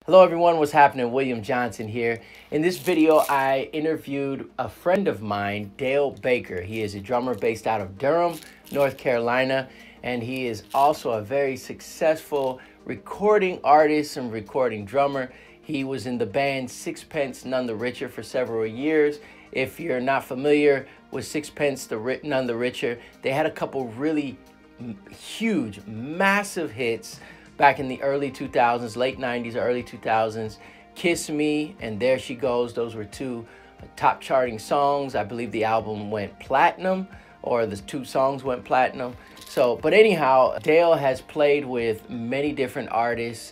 Hello everyone, what's happening? William Johnson here. In this video, I interviewed a friend of mine, Dale Baker. He is a drummer based out of Durham, North Carolina, and he is also a very successful recording artist and recording drummer. He was in the band Sixpence None the Richer for several years. If you're not familiar with Sixpence None the Richer, they had a couple really huge, massive hits back in the early 2000s, late 90s, early 2000s. Kiss Me and There She Goes, those were two top charting songs. I believe the album went platinum, or the two songs went platinum. But anyhow, Dale has played with many different artists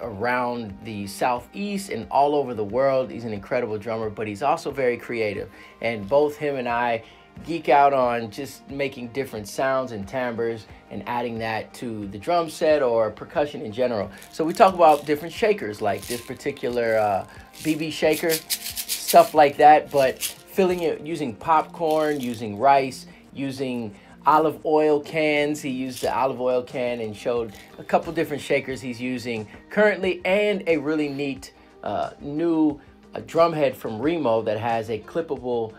around the Southeast and all over the world. He's an incredible drummer, but he's also very creative. And both him and I geek out on just making different sounds and timbres and adding that to the drum set or percussion in general. So we talk about different shakers, like this particular BB shaker, stuff like that, but filling it using popcorn, using rice, using olive oil cans. He used the olive oil can and showed a couple different shakers he's using currently, and a really neat new drum head from Remo that has a clippable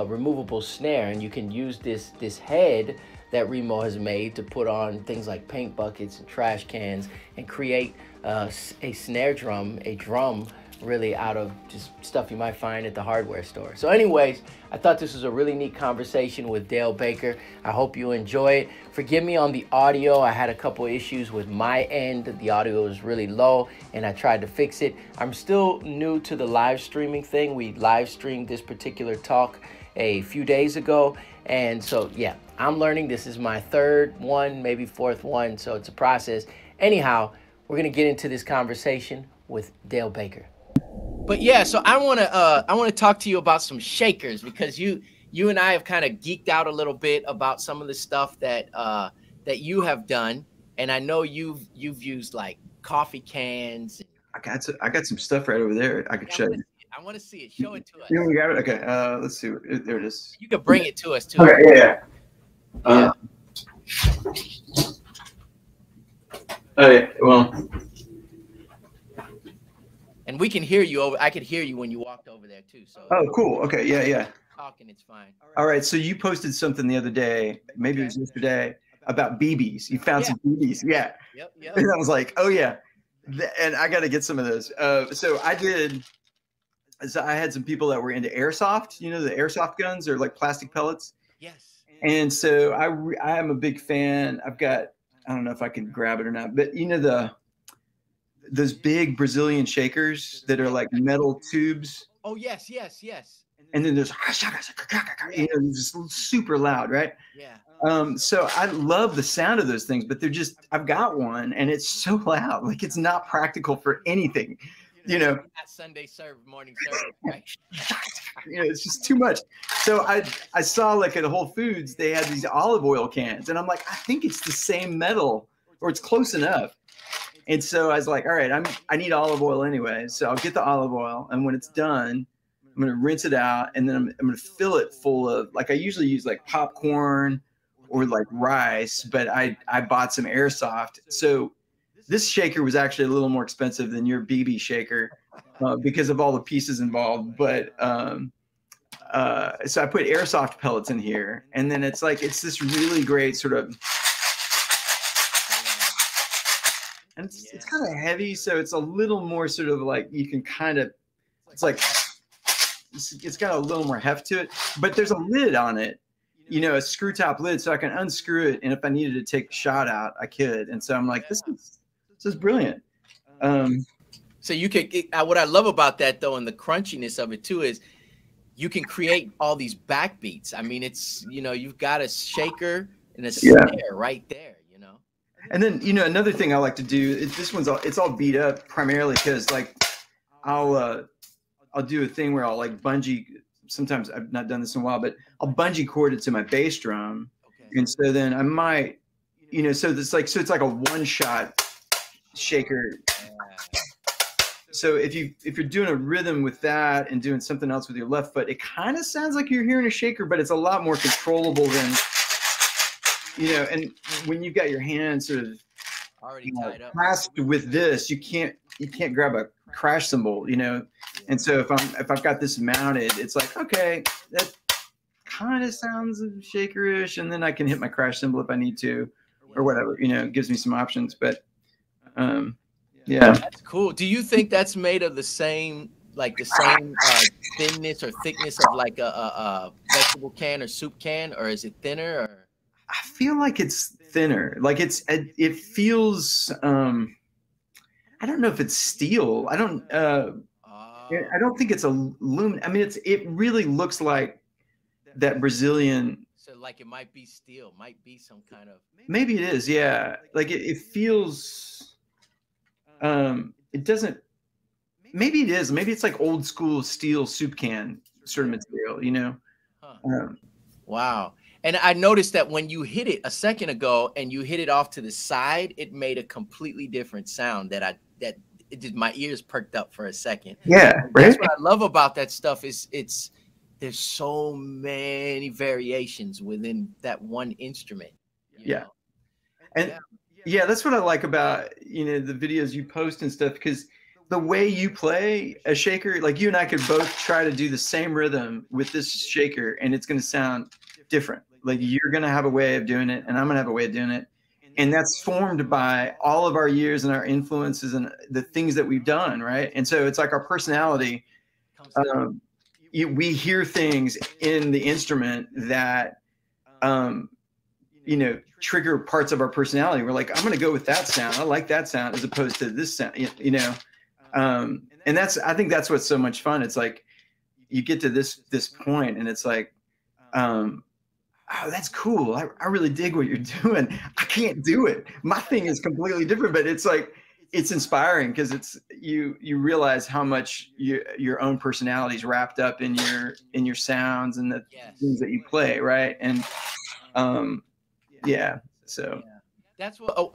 removable snare, and you can use this head that Remo has made to put on things like paint buckets and trash cans and create a snare drum, a drum really out of just stuff you might find at the hardware store. So anyways, I thought this was a really neat conversation with Dale Baker. I hope you enjoy it. Forgive me on the audio. I had a couple issues with my end. The audio was really low and I tried to fix it. I'm still new to the live streaming thing. We live streamed this particular talk a few days ago, and so yeah, I'm learning. This is my third one, maybe fourth one, so it's a process. Anyhow, we're gonna get into this conversation with Dale Baker. But yeah, so I wanna talk to you about some shakers, because you and I have kind of geeked out a little bit about some of the stuff that that you have done, and I know you've used like coffee cans. I got some stuff right over there. I could show you. I want to see it. Show it to us. You got it? Okay. Let's see. There it is. You could bring it to us too. Okay. Yeah. Okay. Well. And we can hear you over. I could hear you when you walked over there too. So. Oh, cool. Okay. Yeah. Talking, it's fine. All right. So you posted something the other day, maybe it was yesterday, about BBs. You found some BBs. Yeah. Yep. And I was like, oh yeah, and I got to get some of those. So I had some people that were into airsoft. You know, the airsoft guns are like plastic pellets. Yes. And so I am a big fan. I don't know if I can grab it or not, but you know those big Brazilian shakers that are like metal tubes. Oh yes. And then there's you know, just super loud, right? Yeah. So I love the sound of those things, but I've got one and it's so loud, like it's not practical for anything. You know, that Sunday morning service, right? You know, it's just too much. So I saw like at Whole Foods, they had these olive oil cans, and I'm like, I think it's the same metal, or it's close enough. And so I was like, all right, I need olive oil anyway. So I'll get the olive oil, and when it's done, I'm going to rinse it out, and then I'm going to fill it full of, like, I usually use like popcorn or like rice, but I bought some airsoft. So this shaker was actually a little more expensive than your BB shaker because of all the pieces involved. But so I put airsoft pellets in here, and then it's this really great sort of, and it's kind of heavy, so it's a little more sort of like, you can kind of, it's got a little more heft to it, but there's a lid on it, you know, a screw top lid, so I can unscrew it, and if I needed to take a shot out, I could. And so I'm like, this is brilliant. So you could, what I love about that though, and the crunchiness of it too, is you can create all these backbeats. I mean, it's, you know, you've got a shaker and a snare right there, you know. And then, you know, another thing I like to do is it's all beat up primarily because like I'll do a thing where I'll like bungee. Sometimes I've not done this in a while, but I'll bungee cord it to my bass drum. Okay. And so then I might, you know, so it's like a one-shot shaker. So if you're doing a rhythm with that and doing something else with your left foot, it kind of sounds like you're hearing a shaker, but it's a lot more controllable than, you know. And when you've got your hands sort of already tied up clasped with this, you can't you can't grab a crash cymbal, you know. And so if I've got this mounted, it's like, okay, that kind of sounds shakerish, and then I can hit my crash cymbal if I need to, or whatever, you know. It gives me some options. But yeah, that's cool. Do you think that's made of the same, like the same thinness or thickness of like a vegetable can or soup can, or is it thinner? Or I feel like it's thinner. Like it feels. I don't know if it's steel. I don't think it's aluminum. I mean, it really looks like that Brazilian. so like it might be steel, might be some kind of. Maybe it is. Yeah, like it feels. It doesn't. Maybe it is. Maybe it's like old school steel soup can sort of material. You know. Huh. Wow. And I noticed that when you hit it a second ago and you hit it off to the side, it made a completely different sound that it did, my ears perked up for a second. Yeah, right. That's what I love about that stuff is there's so many variations within that one instrument. Yeah. Know? And yeah, that's what I like about, you know, the videos you post and stuff, because the way you play a shaker, like you and I could both try to do the same rhythm with this shaker and it's going to sound different. Like you're going to have a way of doing it and I'm going to have a way of doing it. And that's formed by all of our years and our influences and the things that we've done. Right. And so it's like our personality. We hear things in the instrument that, you know, trigger parts of our personality. We're like, I'm going to go with that sound. I like that sound as opposed to this sound, you know? And I think that's what's so much fun. It's like, you get to this point and it's like, oh, that's cool. I really dig what you're doing. I can't do it. My thing is completely different, but it's like, it's inspiring because it's you realize how much your own personality is wrapped up in your sounds and the things that you play, right? And yeah, so that's what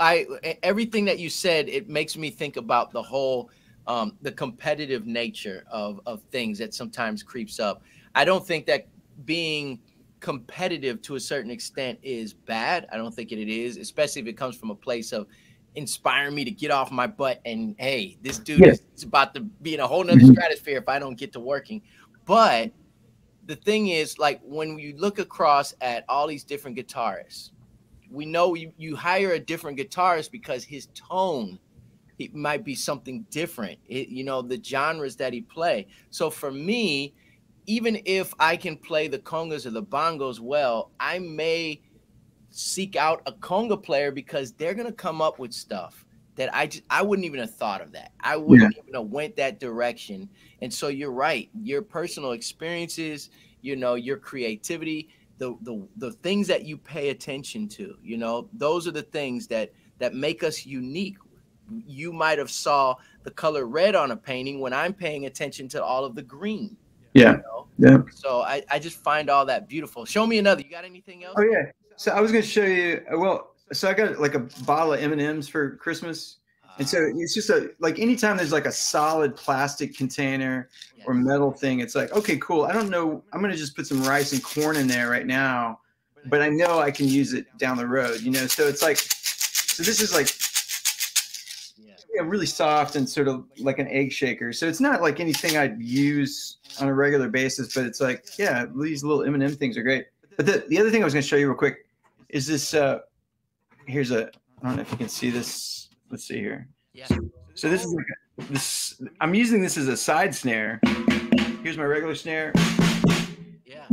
everything that you said, it makes me think about the whole the competitive nature of things that sometimes creeps up. I don't think that being competitive to a certain extent is bad. I don't think it is, especially if it comes from a place of inspiring me to get off my butt and hey, this dude is about to be in a whole nother stratosphere if I don't get to working. But the thing is, like when you look across at all these different guitarists, we know you hire a different guitarist because his tone, it might be something different. You know, the genres that he play. So for me, even if I can play the congas or the bongos well, I may seek out a conga player because they're gonna come up with stuff that I wouldn't even have thought of that. I wouldn't even have went that direction. And so you're right. Your personal experiences, you know, your creativity, the things that you pay attention to, you know, those are the things that make us unique. You might have saw the color red on a painting when I'm paying attention to all of the green. Yeah. You know? Yeah. So I just find all that beautiful. Show me another. You got anything else? Oh yeah. So I was going to show you. Well, so I got like a bottle of M&Ms for Christmas, and so it's just like anytime there's like a solid plastic container or metal thing, it's like, okay, cool. I don't know. I'm going to just put some rice and corn in there right now, but I know I can use it down the road. You know. So it's like, so this is like. Yeah, really soft and sort of like an egg shaker. So it's not like anything I'd use on a regular basis, but it's like, yeah, these little M&M things are great. But the other thing I was going to show you real quick is this. Here's I don't know if you can see this. Let's see here. Yeah. So this is like I'm using this as a side snare. Here's my regular snare. Yeah.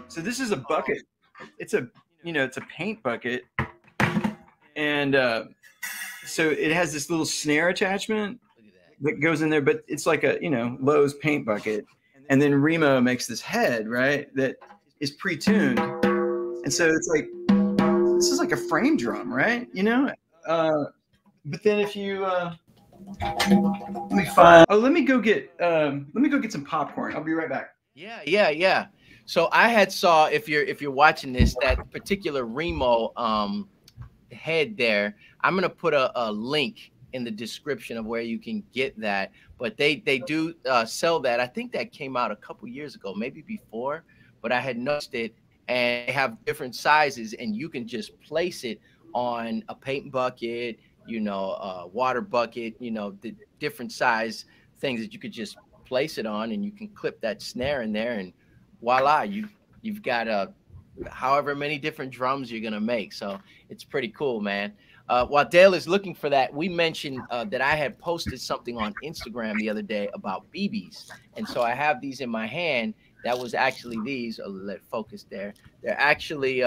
So this is a bucket. It's a paint bucket, and so it has this little snare attachment that goes in there, but it's like a, you know, Lowe's paint bucket. And then Remo makes this head, right, that is pre-tuned. And so it's like, this is like a frame drum, right? You know? But then if you, let me go get some popcorn. I'll be right back. Yeah. So I had saw, if you're watching this, that particular Remo head there, I'm gonna put a link in the description of where you can get that. But they do sell that. I think that came out a couple years ago, maybe before, but I had noticed it, and they have different sizes, and you can just place it on a paint bucket. water bucket, the different size things that you could just place it on, and you can clip that snare in there, and voila, you've got however many different drums you're gonna make. So it's pretty cool, man. While Dale is looking for that, we mentioned that I had posted something on Instagram the other day about BBs, and so I have these in my hand. That was actually these. Let focus there. They're actually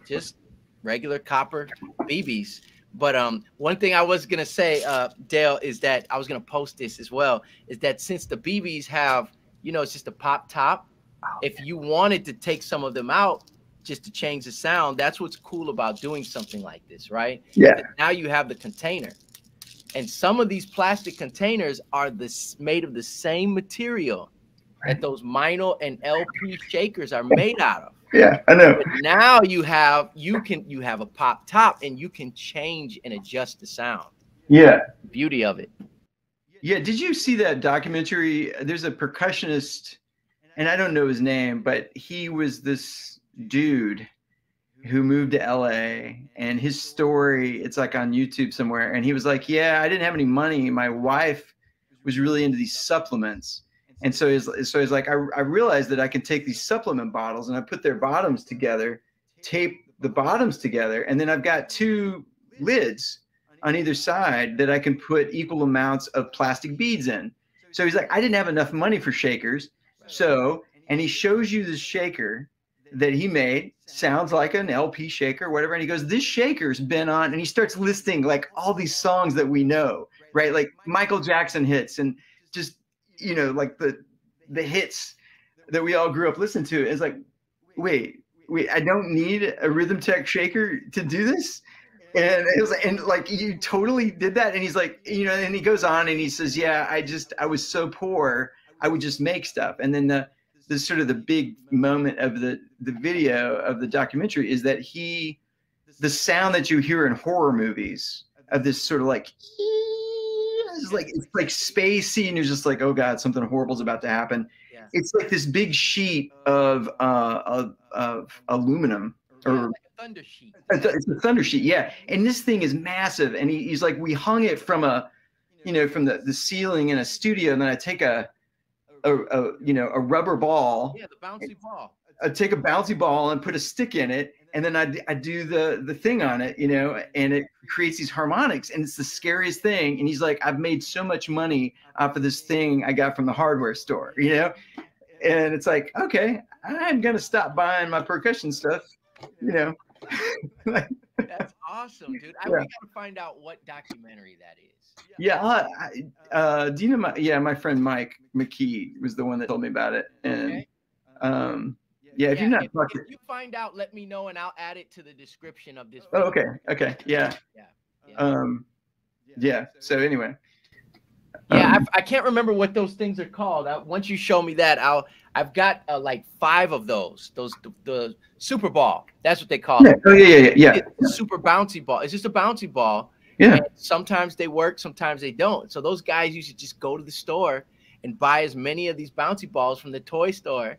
just regular copper BBs. But one thing I was gonna say, Dale, is that I was gonna post this as well. Is that since the BBs have, it's just a pop top. If you wanted to take some of them out just to change the sound, that's what's cool about doing something like this, right? Yeah. Now you have the container, and some of these plastic containers are made of the same material that those vinyl and LP shakers are made out of. Yeah, I know. But now you have a pop top, and you can change and adjust the sound. Yeah. Beauty of it. Yeah. Did you see that documentary? There's a percussionist, and I don't know his name, but he was this dude who moved to LA, and his story, it's like on YouTube somewhere. And he was like, yeah, I didn't have any money. My wife was really into these supplements. And so he's like, I realized that I can take these supplement bottles and I put their bottoms together, tape the bottoms together, and then I've got two lids on either side that I can put equal amounts of plastic beads in. So he's like, I didn't have enough money for shakers. So, and he shows you this shaker that he made, sounds like an LP shaker, whatever. And he goes, this shaker's been on, and he starts listing like all these songs that we know, right? Like Michael Jackson hits, and just, like the hits that we all grew up listening to. It's like, wait, I don't need a Rhythm Tech shaker to do this. And it was like, you totally did that. And he's like, and he goes on and he says, yeah, I was so poor, I would just make stuff. And then the sort of the big moment of the video of the documentary is that the sound that you hear in horror movies of this sort of like, it's like spacey, and you're just like, oh God, something horrible is about to happen. Yeah. It's like this big sheet of aluminum, or like a thunder sheet. It's a thunder sheet, yeah. And this thing is massive, and he's like, we hung it from from the ceiling in a studio, and then I take a rubber ball. Yeah, the bouncy ball. I take a bouncy ball and put a stick in it, and then I do the thing on it, and it creates these harmonics, and it's the scariest thing. And he's like, I've made so much money off of this thing I got from the hardware store, and it's like, okay, I'm gonna stop buying my percussion stuff, That's awesome, dude. We gotta find out what documentary that is. Yeah, do you know my friend Mike McKee was the one that told me about it, and yeah, if you find out, let me know, and I'll add it to the description of this video. Oh, okay, yeah. So anyway, I can't remember what those things are called. Once you show me that, I've got like 5 of those. The Super Ball, that's what they call it. Oh yeah. Super bouncy ball. It's just a bouncy ball. Yeah. And sometimes they work, sometimes they don't. So those guys usually just go to the store and buy as many of these bouncy balls from the toy store,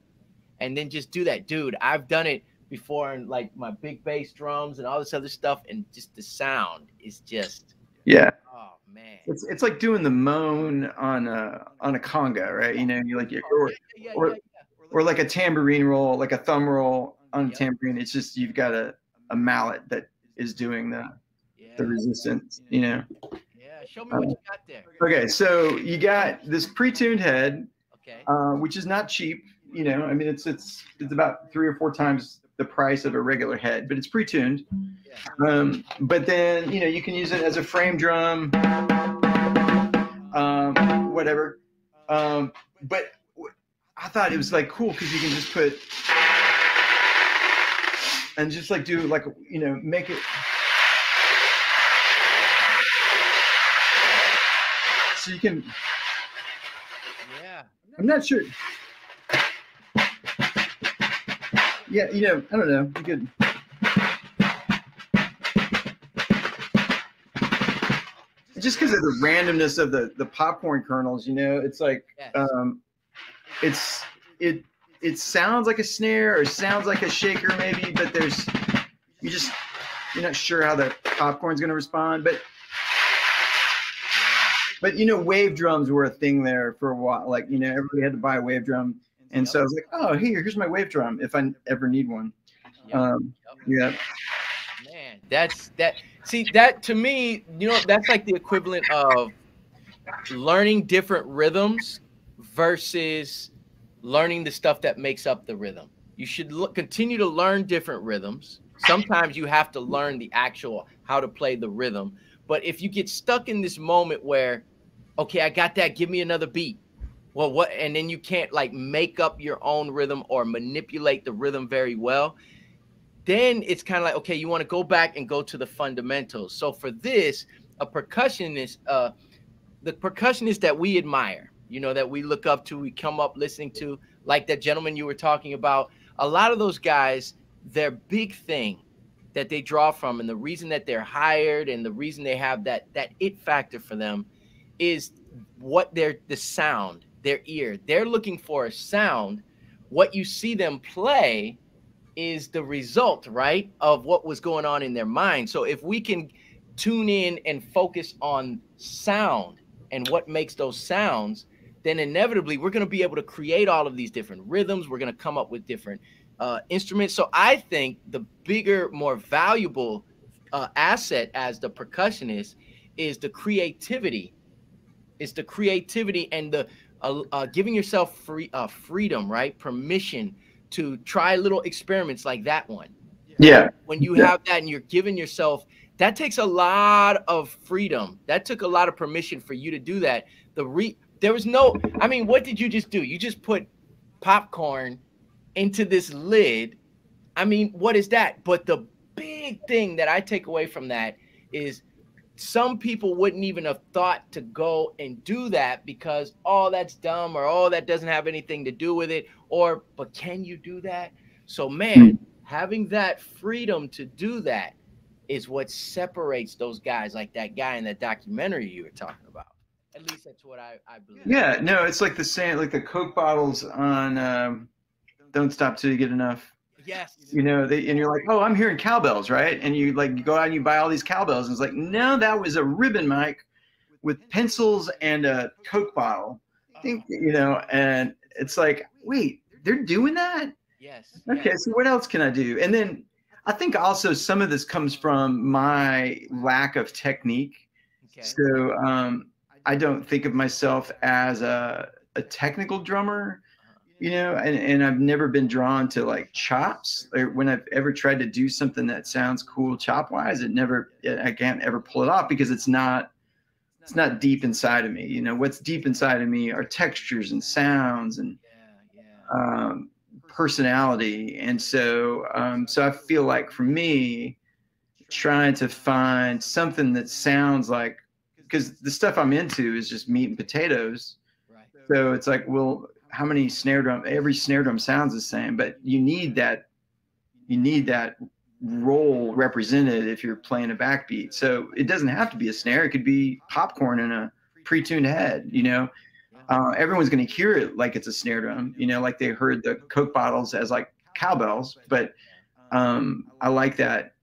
and then just do that. Dude, I've done it before in like my big bass drums and all this other stuff, and just the sound is just, oh man. It's like doing the moan on a conga, right? You like or like a tambourine roll, like a thumb roll on a tambourine. It's just, you've got a mallet that is doing the resistance, Yeah, show me what you got there. Okay, so you got this pre-tuned head, which is not cheap. I mean, it's about 3 or 4 times the price of a regular head, but it's pre-tuned. But then you can use it as a frame drum, whatever. But I thought it was like cool because you can just put and just like do like make it. So you can. I'm not sure. Yeah, I don't know. You could. Just because of the randomness of the popcorn kernels, it's like it sounds like a snare or sounds like a shaker maybe, but you're not sure how the popcorn's going to respond. But But you know, wave drums were a thing there for a while. Like, you know, everybody had to buy a wave drum. And so I was like, oh, here's my wave drum if I ever need one. Yeah. Man, that's that. See, that to me, you know, that's like the equivalent of learning different rhythms versus learning the stuff that makes up the rhythm. You should continue to learn different rhythms. Sometimes you have to learn the actual how to play the rhythm. But if you get stuck in this moment where, okay, I got that, give me another beat. Well, what? And then you can't like make up your own rhythm or manipulate the rhythm very well. Then it's kind of like, okay, you want to go back and go to the fundamentals. So for this, a percussionist, the percussionists that we admire, you know, that we look up to, we come up listening to, like that gentleman you were talking about, a lot of those guys, their big thing that they draw from, and the reason that they're hired and the reason they have that it factor for them is what the sound, their ear. They're looking for a sound. What you see them play is the result, right, of what was going on in their mind. So if we can tune in and focus on sound and what makes those sounds, then inevitably we're going to be able to create all of these different rhythms. We're going to come up with different instruments. So I think the bigger, more valuable asset as the percussionist is the creativity. It's the creativity and the giving yourself freedom, right? Permission to try little experiments like that one. Yeah. When you have that and you're giving yourself, that takes a lot of freedom. That took a lot of permission for you to do that. There was no, I mean, what did you just do? You just put popcorn into this lid. I mean, what is that? But the big thing that I take away from that is some people wouldn't even have thought to go and do that because, oh, that's dumb, or, oh, that doesn't have anything to do with it, or, but can you do that? So, man, having that freedom to do that is what separates those guys, like that guy in that documentary you were talking about. At least that's what I believe. Yeah, no, it's like the same, like the Coke bottles on Don't Stop Till You Get Enough. Yes. You know, and you're like, oh, I'm hearing cowbells, right? And you like, you go out and you buy all these cowbells, and it's like, no, that was a ribbon mic with pencils and a Coke bottle. I think, you know, and it's like, wait, they're doing that? Yes. Okay, so what else can I do? And then I think also some of this comes from my lack of technique. Okay. So I don't think of myself as a technical drummer. You know, and I've never been drawn to like chops. Or when I've ever tried to do something that sounds cool chop wise, I can't ever pull it off because it's not deep inside of me. You know, what's deep inside of me are textures and sounds and personality. And so I feel like for me, trying to find something that sounds like, because the stuff I'm into is just meat and potatoes. Right. So it's like, well, how many snare drum? Every snare drum sounds the same, but you need that role represented if you're playing a backbeat. So it doesn't have to be a snare; it could be popcorn in a pre-tuned head. You know, everyone's going to hear it like it's a snare drum. You know, like they heard the Coke bottles as like cowbells. But I like that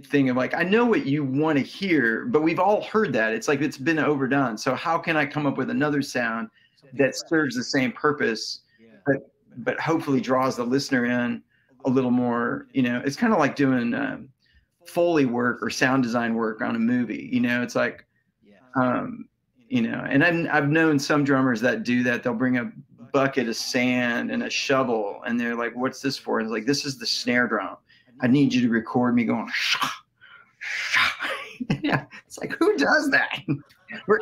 thing of like, I know what you want to hear, but we've all heard that. It's like it's been overdone. So how can I come up with another sound that serves the same purpose, but hopefully draws the listener in a little more? You know, it's kind of like doing Foley work or sound design work on a movie. You know, it's like, you know, and I've known some drummers that do that. They'll bring a bucket of sand and a shovel, and they're like, "What's this for?" And it's like, "This is the snare drum. I need you to record me going." Yeah, it's like, who does that?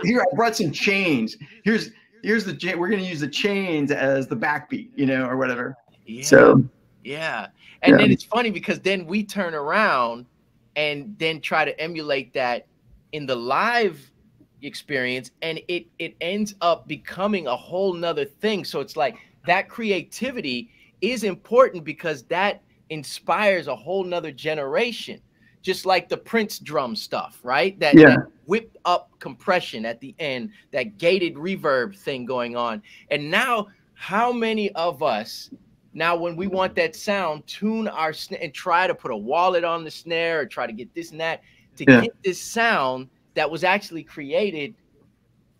Here, I brought some chains. Here's the, we're going to use the chains as the backbeat, you know, or whatever. Yeah. So, yeah. And then it's funny because then we turn around and then try to emulate that in the live experience, and it ends up becoming a whole nother thing. So it's like that creativity is important because that inspires a whole nother generation. Just like the Prince drum stuff, right? That whipped up compression at the end, that gated reverb thing going on. And now, how many of us, now when we want that sound, tune our snare and try to put a wallet on the snare or try to get this and that to get this sound that was actually created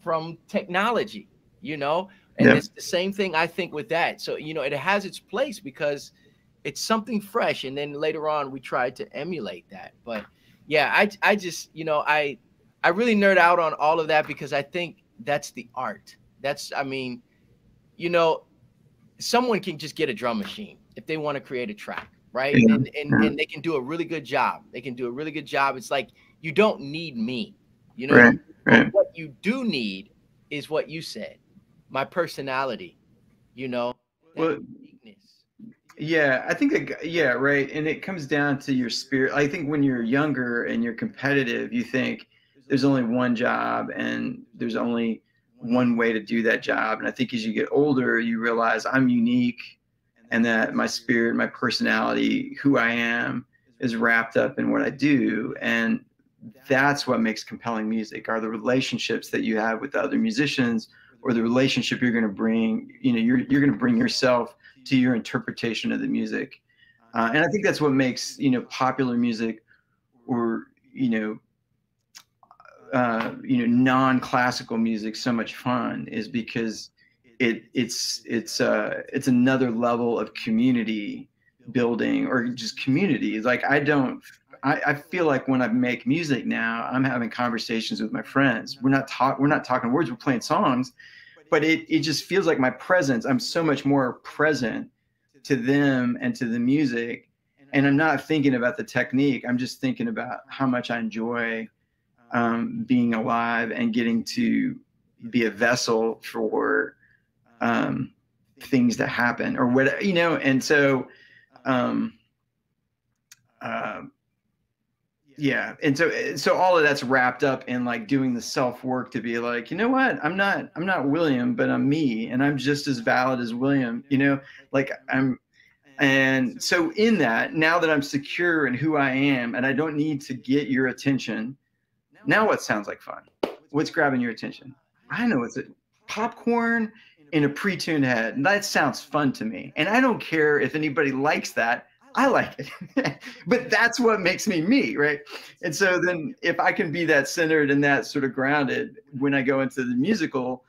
from technology, you know, and Yeah. it's the same thing I think with that. So, you know, it has its place because it's something fresh. And then later on, we tried to emulate that. But yeah, I just, you know, I really nerd out on all of that because I think that's the art. That's, I mean, you know, someone can just get a drum machine if they want to create a track, right? Yeah. Yeah. And they can do a really good job. They can do a really good job. It's like you don't need me. You know what I Right. mean? But Right. what you do need is what you said, my personality, you know, that Well, uniqueness. yeah, I think that, yeah, right. And it comes down to your spirit. I think when you're younger and you're competitive, you think there's only one job and there's only one way to do that job. And I think as you get older, you realize I'm unique and that my spirit, my personality, who I am is wrapped up in what I do. And that's what makes compelling music are the relationships that you have with the other musicians or the relationship you're going to bring, you know, you're going to bring yourself to your interpretation of the music. And I think that's what makes, you know, popular music or, non-classical music so much fun is because it's another level of community building or just community. Like I feel like when I make music now, I'm having conversations with my friends. We're not talking words, we're playing songs, but it just feels like my presence. I'm so much more present to them and to the music. And I'm not thinking about the technique. I'm just thinking about how much I enjoy being alive and getting to be a vessel for things to happen or what, you know. And so, um, uh, yeah. And so all of that's wrapped up in like doing the self work to be like, you know what, I'm not William, but I'm me, and I'm just as valid as William, you know, like and so in that, now that I'm secure in who I am and I don't need to get your attention, now what sounds like fun? What's grabbing your attention? I know it's popcorn in a pre-tuned head. That sounds fun to me. And I don't care if anybody likes that. I like it. But that's what makes me, right? And so then if I can be that centered and that sort of grounded when I go into the musical,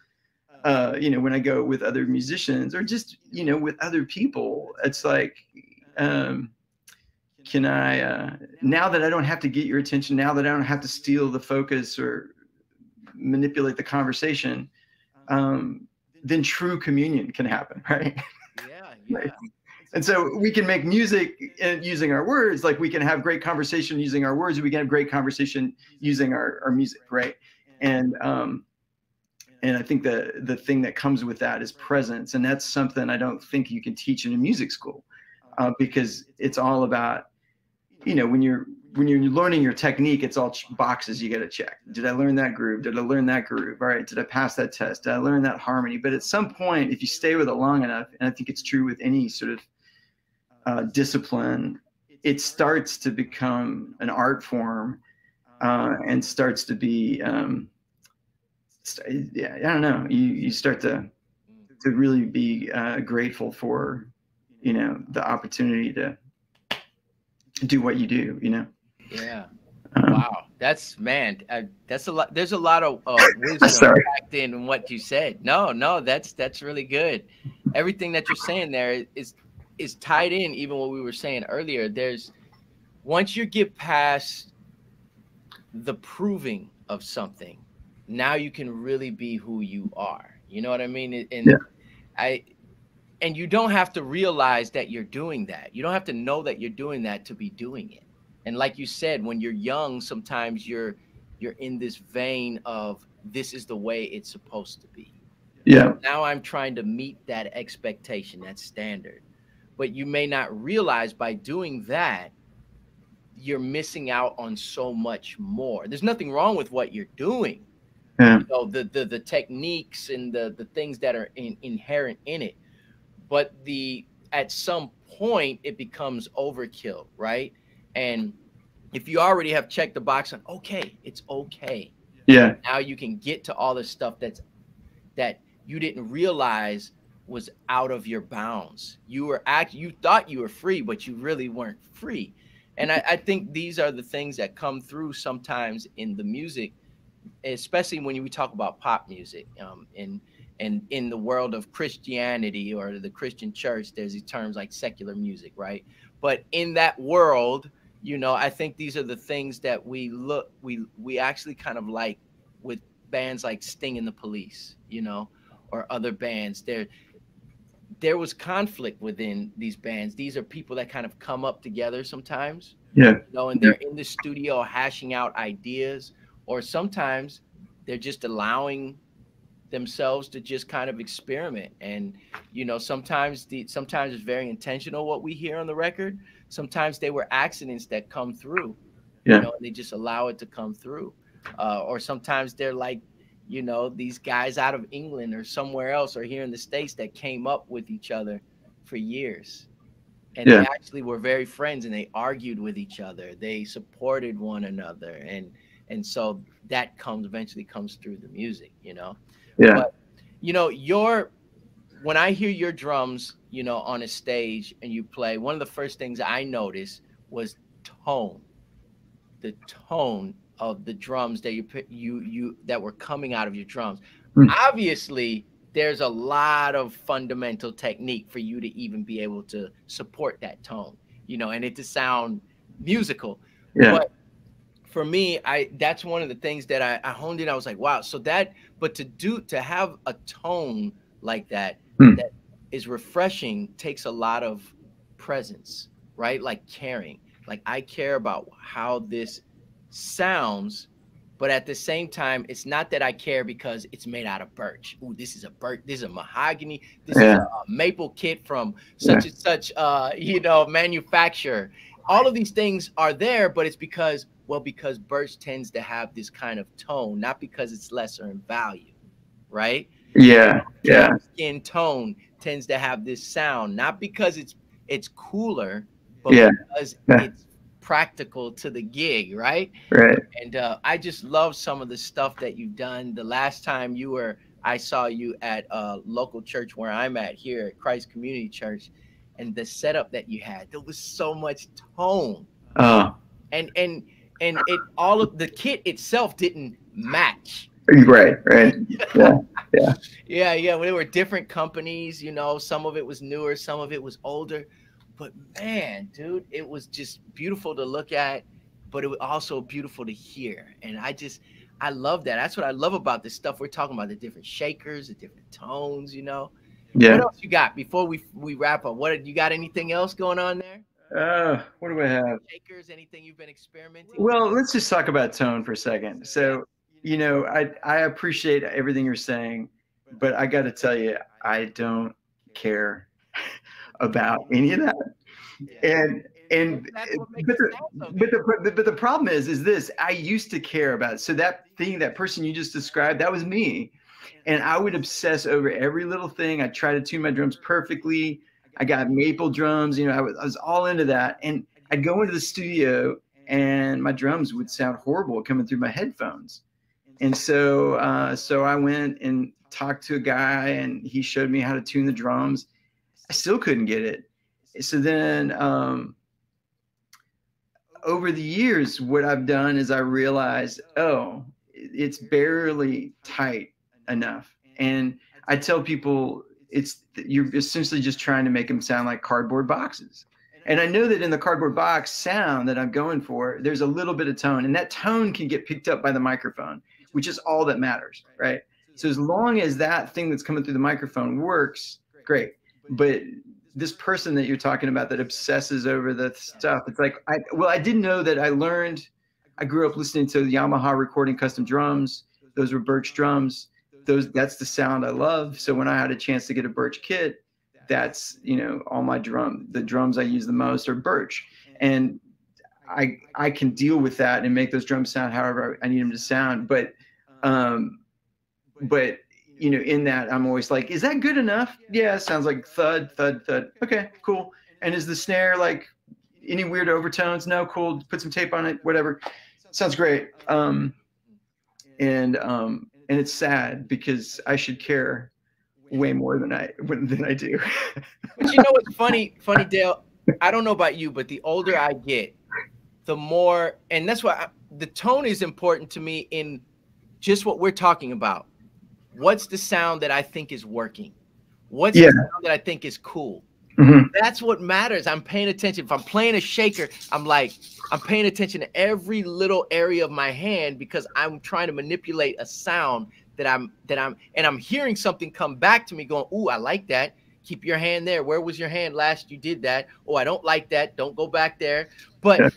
when I go with other musicians or just, with other people, it's like, can I, now that I don't have to get your attention, now that I don't have to steal the focus or manipulate the conversation, then true communion can happen, right? Yeah, Right. yeah. And so we can make music using our words, like we can have great conversation using our words, we can have great conversation using our music, right? And I think the thing that comes with that is presence, and that's something I don't think you can teach in a music school, because it's all about, when you're learning your technique, it's all boxes you got to check. Did I learn that groove? Did I learn that groove? All right. Did I pass that test? Did I learn that harmony? But at some point, if you stay with it long enough, and I think it's true with any sort of discipline, it starts to become an art form, and starts to be, I don't know. You start to really be grateful for, the opportunity to do what you do, Yeah. Wow. That's man. That's a lot. There's a lot of wisdom Sorry. packed in what you said. No, that's really good. Everything that you're saying there is tied in. Even what we were saying earlier. There's once you get past the proving of something, now you can really be who you are. You know what I mean? Yeah. I and you don't have to realize that you're doing that. You don't have to know that you're doing that to be doing it. And like you said, when you're young, sometimes you're in this vein of this is the way it's supposed to be. Yeah. Now I'm trying to meet that expectation, that standard. But you may not realize by doing that, you're missing out on so much more. There's nothing wrong with what you're doing. Yeah. You know, the techniques and the things that are inherent in it. But at some point it becomes overkill, right? And if you already have checked the box on okay, it's okay. Yeah. Now you can get to all the stuff that you didn't realize was out of your bounds. You thought you were free, but you really weren't free. And I think these are the things that come through sometimes in the music especially when we talk about pop music, and in the world of Christianity or the Christian church, there's these terms like secular music, right? But in that world, I think these are the things that we actually kind of like with bands like Sting and the Police, or other bands. There was conflict within these bands. These are people that kind of come up together sometimes, Yeah. and they're in the studio hashing out ideas, or sometimes they're just allowing themselves to just kind of experiment. And sometimes it's very intentional what we hear on the record. Sometimes they were accidents that come through, Yeah. and they just allow it to come through. Or sometimes they're like, these guys out of England or somewhere else or here in the States that came up with each other for years, and they Yeah. actually were very friends, and they argued with each other, they supported one another, and so that eventually comes through the music. Yeah. But your when I hear your drums, on a stage and you play, one of the first things I noticed was tone. The tone of the drums that you that were coming out of your drums. Mm. Obviously, there's a lot of fundamental technique for you to even be able to support that tone, and it to sound musical. Yeah. But for me, that's one of the things that I honed in. I was like, wow. But to have a tone like that Mm. that is refreshing takes a lot of presence, right? Like caring. Like I care about how this sounds, but at the same time, it's not that I care because it's made out of birch. Ooh, this is a birch. This is a mahogany. This is Yeah. a maple kit from such and such, manufacturer. All of these things are there, but it's because birch tends to have this kind of tone, not because it's lesser in value, right? Yeah. Yeah. Cow skin tone tends to have this sound, not because it's cooler, but Yeah. because Yeah. it's practical to the gig, right? Right. And I just love some of the stuff that you've done. The last time I saw you at a local church where I'm at here at Christ Community Church, and the setup that you had, there was so much tone, Oh. and all of the kit itself didn't match. Right. Right. Yeah. Yeah. Yeah. There were different companies, some of it was newer, some of it was older. But man, dude, it was just beautiful to look at, but it was also beautiful to hear. And I love that. That's what I love about this stuff we're talking about, the different shakers, the different tones, Yeah. What else you got before we wrap up? You got anything else going on there? What do I have? Shakers, anything you've been experimenting Well, let's just talk about tone for a second. So, I appreciate everything you're saying, but I got to tell you, I don't care about any of that. And but the problem is this: I used to care about it. So that person you just described, that was me, and I would obsess over every little thing. I try to tune my drums perfectly. I got maple drums, I was all into that, and I'd go into the studio and my drums would sound horrible coming through my headphones. And so I went and talked to a guy, and he showed me how to tune the drums. I still couldn't get it. So then over the years, what I've done is I realized, oh, it's barely tight enough. And I tell people you're essentially just trying to make them sound like cardboard boxes. And I know that in the cardboard box sound that I'm going for, there's a little bit of tone, and that tone can get picked up by the microphone, which is all that matters, right? So as long as that thing that's coming through the microphone works, great. But this person that you're talking about that obsesses over the stuff, it's like, I didn't know that. I grew up listening to Yamaha recording custom drums. Those were birch drums. That's the sound I love. So when I had a chance to get a birch kit, that's, all the drums I use the most are birch. And I can deal with that and make those drums sound however I need them to sound. But in that, I'm always like, is that good enough? Yeah, it sounds like thud, thud, thud. Okay, cool. And is the snare like any weird overtones? No, cool. Put some tape on it, whatever. Sounds great. And it's sad because I should care way more than I do. But what's funny, Dale? I don't know about you, but the older I get, the more, and that's why the tone is important to me in just what we're talking about. What's the sound that I think is working? What's Yeah. the sound that I think is cool? That's what matters. I'm paying attention. If I'm playing a shaker, I'm paying attention to every little area of my hand, because I'm trying to manipulate a sound that I'm hearing something come back to me going, ooh, I like that. Keep your hand there. Where was your hand last you did that? Oh, I don't like that. Don't go back there. But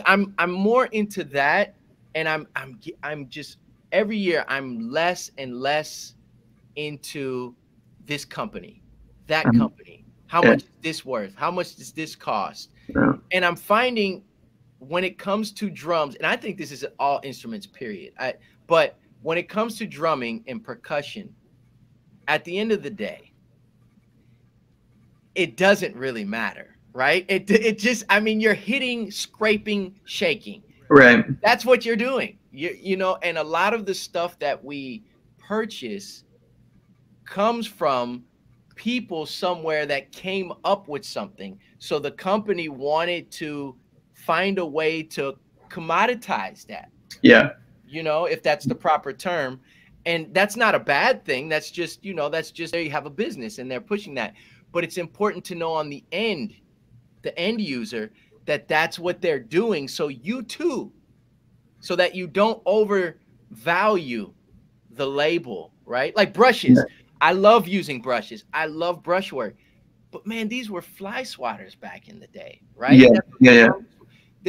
I'm more into that, and I'm just, every year I'm less and less into this company, that company. How much is this worth? How much does this cost? And I'm finding, when it comes to drums, and I think this is all instruments, period. But when it comes to drumming and percussion, at the end of the day, it doesn't really matter, right? It just, I mean, you're hitting, scraping, shaking. Right. That's what you're doing. You know, and a lot of the stuff that we purchase comes from people somewhere that came up with something. So the company wanted to find a way to commoditize that. Yeah. You know, if that's the proper term. And that's not a bad thing. That's just, you know, that's just, there you have a business and they're pushing that. But it's important to know on the end user, that that's what they're doing. So you too, so that you don't overvalue the label, right? Like brushes. Yeah. I love using brushes. I love brushwork. But man, these were fly swatters back in the day, right? Yeah.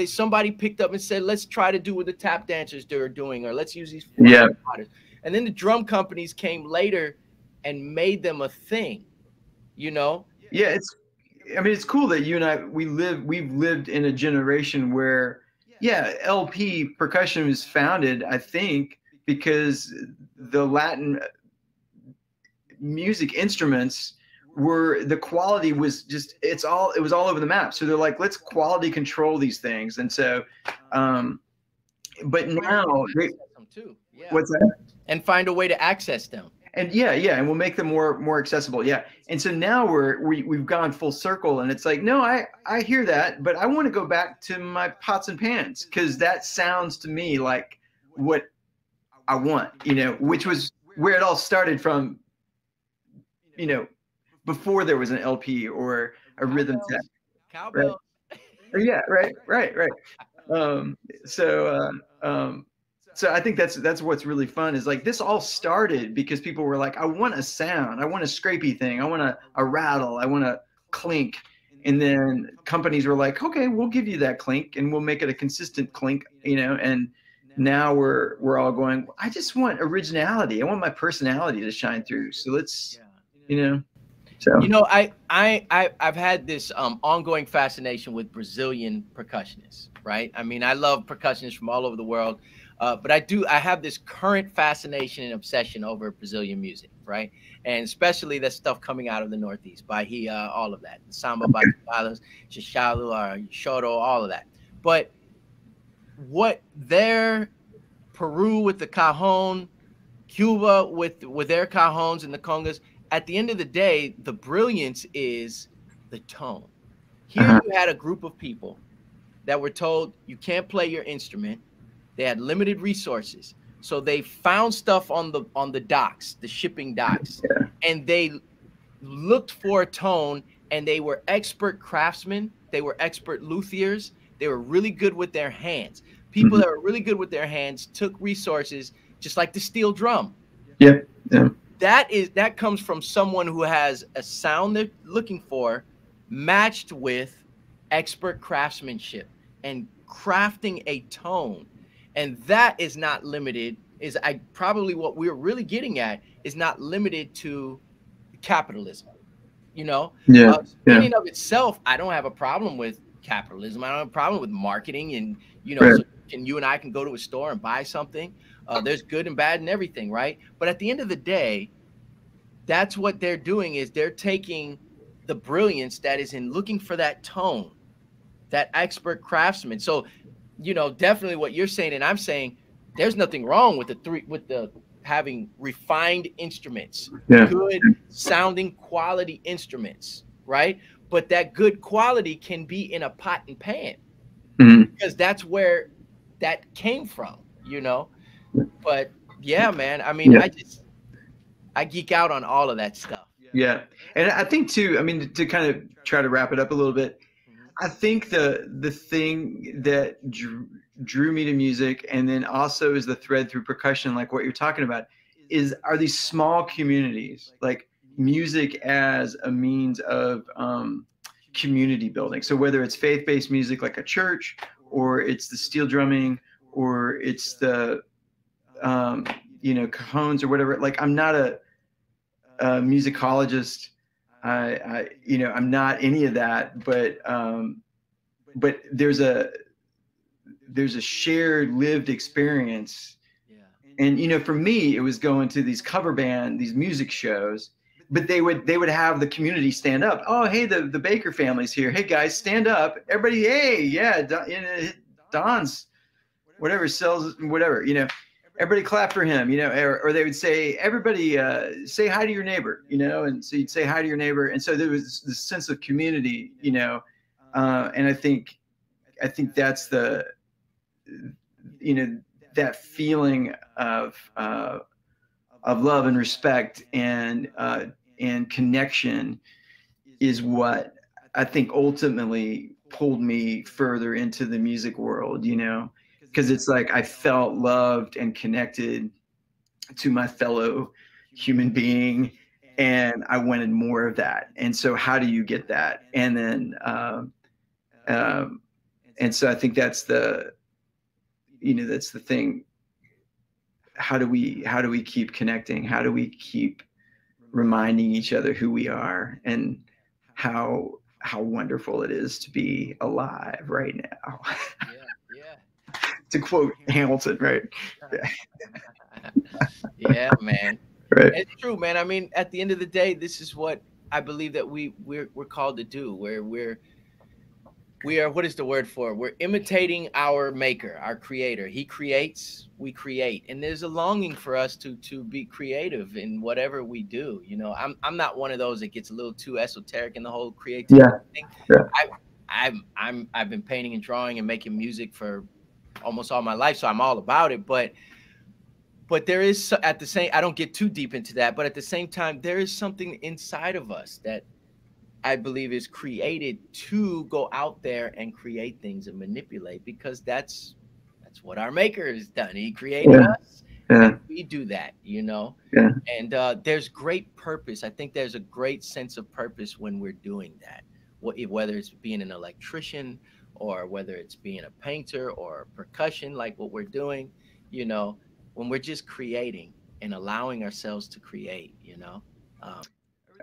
Somebody picked up and said, let's try to do what the tap dancers are doing, or let's use these fly swatters. And then the drum companies came later and made them a thing, you know? Yeah, I mean, it's cool that you and I, we've lived in a generation where, LP percussion was founded, I think, because the Latin music instruments the quality was just, it was all over the map. So they're like, let's quality control these things. And so, but now, what's that? And find a way to access them. And and we'll make them more accessible. Yeah. And so now we've gone full circle, and it's like, no, I hear that, but I want to go back to my pots and pans, because that sounds to me like what I want, you know, which was where it all started from, you know, before there was an LP or a rhythm tech. Cowbell. Right? Yeah, right. So I think that's what's really fun, is like, this all started because people were like, I want a sound, I want a scrapey thing, I want a rattle, I want a clink. And then companies were like, okay, we'll give you that clink and we'll make it a consistent clink, you know. And now we're all going, I just want originality, I want my personality to shine through. So let's, you know. So, you know, I've had this ongoing fascination with Brazilian percussionists, right? I mean, I love percussionists from all over the world. But I have this current fascination and obsession over Brazilian music, right? And especially that stuff coming out of the Northeast, Bahia, all of that, samba, batucadas, xixalo, choro, all of that. But what Peru with the cajon, Cuba with their cajons and the congas, at the end of the day, the brilliance is the tone. Here you had a group of people that were told you can't play your instrument. They had limited resources, so they found stuff on the docks, the shipping docks, and they looked for a tone. And they were expert craftsmen. They were expert luthiers. They were really good with their hands. People that were really good with their hands took resources, just like the steel drum. Yeah. That comes from someone who has a sound they're looking for, matched with expert craftsmanship and crafting a tone. And that is not limited, probably what we're really getting at is not limited to capitalism, you know? In and of itself, I don't have a problem with capitalism. I don't have a problem with marketing, and, you know, so you and I can go to a store and buy something. There's good and bad and everything, right? But at the end of the day, that's what they're doing, is they're taking the brilliance that is in looking for that tone, that expert craftsman. So, you know, definitely what you're saying, and I'm saying, there's nothing wrong with having refined instruments, good sounding quality instruments, right? But that good quality can be in a pot and pan, because that's where that came from, you know. But Yeah, man. I mean, I geek out on all of that stuff. Yeah. And I think too, I mean, to kind of try to wrap it up a little bit, I think the thing that drew me to music, and then also is the thread through percussion, like what you're talking about, are these small communities, like music as a means of community building. So whether it's faith-based music like a church, or it's the steel drumming, or it's the cajones or whatever. Like I'm not a musicologist. I'm not any of that, but there's a shared lived experience. And for me, it was going to these cover band, these music shows, but they would have the community stand up. Oh, hey, the Baker family's here. Hey guys, stand up. Everybody, hey, yeah, Don's whatever sells whatever, everybody clap for him, or they would say, everybody say hi to your neighbor, and so you'd say hi to your neighbor. And so there was this sense of community, and I think that's the, that feeling of love and respect and connection is what I think ultimately pulled me further into the music world, because it's like I felt loved and connected to my fellow human being, and I wanted more of that. And so how do you get that? And then and so I think that's the thing. How do we keep connecting? How do we keep reminding each other who we are and how wonderful it is to be alive right now? Yeah. To quote Hamilton, right? Yeah, man. Right. It's true, man. I mean, at the end of the day, this is what I believe that we're called to do. Where we are, what is the word for it? We're imitating our maker, our creator. He creates, we create. And there's a longing for us to be creative in whatever we do. I'm not one of those that gets a little too esoteric in the whole creativity thing. I've been painting and drawing and making music for almost all my life, so I'm all about it. But there is, at the same, I don't get too deep into that, but at the same time, there is something inside of us that I believe is created to go out there and create things and manipulate, because that's what our maker has done. He created us, and we do that, and there's great purpose. I think there's a great sense of purpose when we're doing that, whether it's being an electrician or whether it's being a painter or percussion, like what we're doing, when we're just creating and allowing ourselves to create,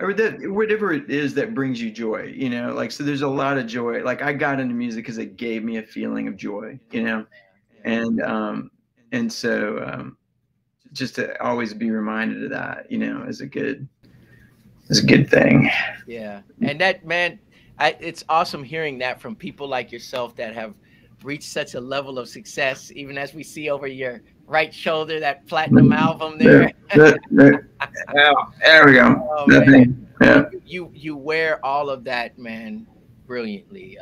Or that, whatever it is that brings you joy, like, so there's a lot of joy. Like I got into music because it gave me a feeling of joy, and so just to always be reminded of that, is a good thing. Yeah. And that, man, it's awesome hearing that from people like yourself that have reached such a level of success, even as we see over your right shoulder, that platinum album there. Yeah, there we go. Oh, that thing. Yeah. You wear all of that, man, brilliantly.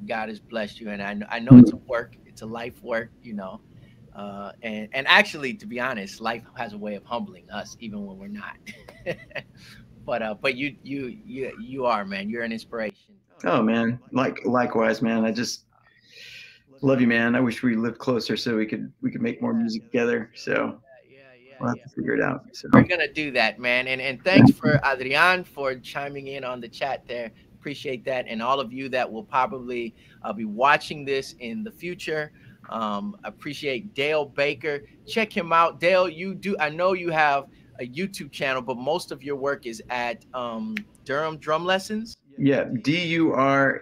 God has blessed you, and I know it's a work, it's a life work, and actually, to be honest, life has a way of humbling us even when we're not. But you are, man. You're an inspiration. Oh man, likewise, man. I just love you, man. I wish we lived closer so we could make more music together. So we'll have to figure it out. So we're gonna do that, man. And thanks for Adrian for chiming in on the chat there. Appreciate that, and all of you that will probably be watching this in the future. Appreciate Dale Baker. Check him out, Dale. I know you have a YouTube channel, but most of your work is at Durham Drum Lessons. Yeah, DURHAM,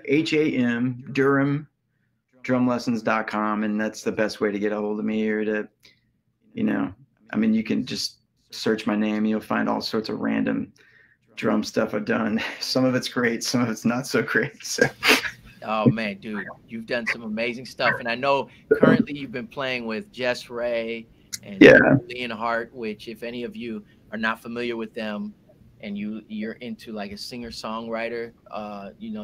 Durham drumlessons.com, and that's the best way to get a hold of me, or to, I mean, you can just search my name, you'll find all sorts of random drum stuff I've done. Some of it's great, some of it's not so great. So oh man, dude, you've done some amazing stuff, and I know currently you've been playing with Jess Ray and Leon Hart, which, if any of you are not familiar with them and you're into like a singer-songwriter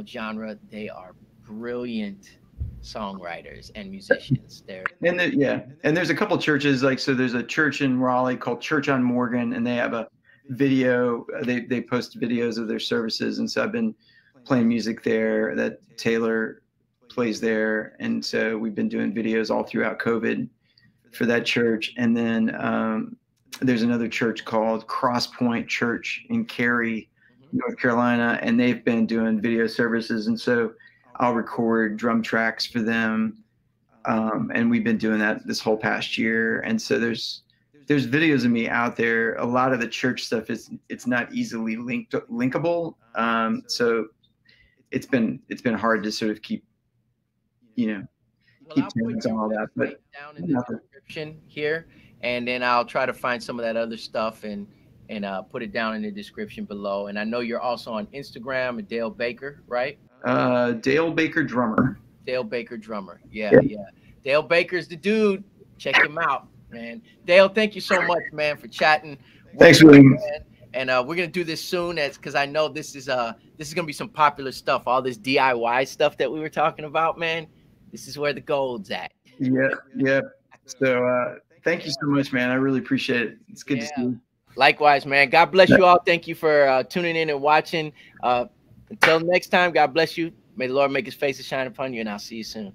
genre, they are brilliant songwriters and musicians. They're And yeah, and there's a couple churches, like, so there's a church in Raleigh called Church on Morgan, and they have a video. They post videos of their services, and so I've been playing music there that Taylor plays there, and so we've been doing videos all throughout COVID for that church. And then there's another church called Cross Point Church in Cary, North Carolina, and they've been doing video services, and so I'll record drum tracks for them. And we've been doing that this whole past year. And so there's videos of me out there. A lot of the church stuff it's not easily linkable. So it's been hard to sort of keep, keep tabs on all that. But down in the description here, and then I'll try to find some of that other stuff and put it down in the description below. And I know you're also on Instagram at Dale Baker, right? Dale Baker Drummer. Dale Baker Drummer. Yeah. Dale Baker's the dude. Check him out, man. Dale, thank you so much, man, for chatting. Thanks, William. And we're gonna do this soon, because I know this is gonna be some popular stuff. All this DIY stuff that we were talking about, man. This is where the gold's at. Yeah. So thank you so much, man. I really appreciate it. It's good to see you. Likewise, man. God bless you all. Thank you for tuning in and watching. Until next time, God bless you. May the Lord make his face to shine upon you, and I'll see you soon.